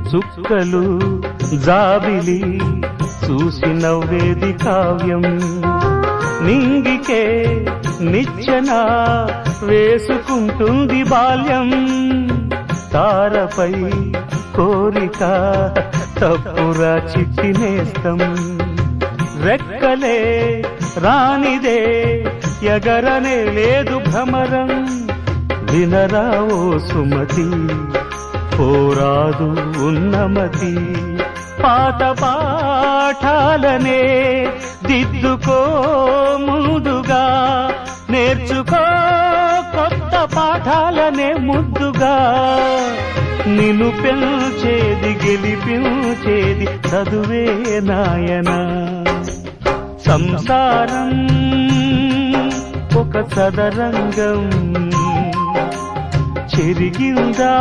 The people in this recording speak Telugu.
చుక్కలు జాబిలి చూసి నవ్వేది కావ్యం నింగికే నిచ్చెన వేసుకుంటుంది బాల్యం తారపై కోరిక తప్పురా చిట్టినేస్తం రెక్కలే రానిదే ఎగరనే లేదు భ్రమరం వినరా ఓ సుమతి పోరాదు ఉన్నమతి పాత పాఠాలనే దిద్దుకో ముందుగా నేర్చుకో కొత్త పాఠాలనే ముద్దుగా నిన్ను పెంచేది గెలిపించేది చదువే నాయనా సంసారం ఒక సదరంగం చెరిగిందా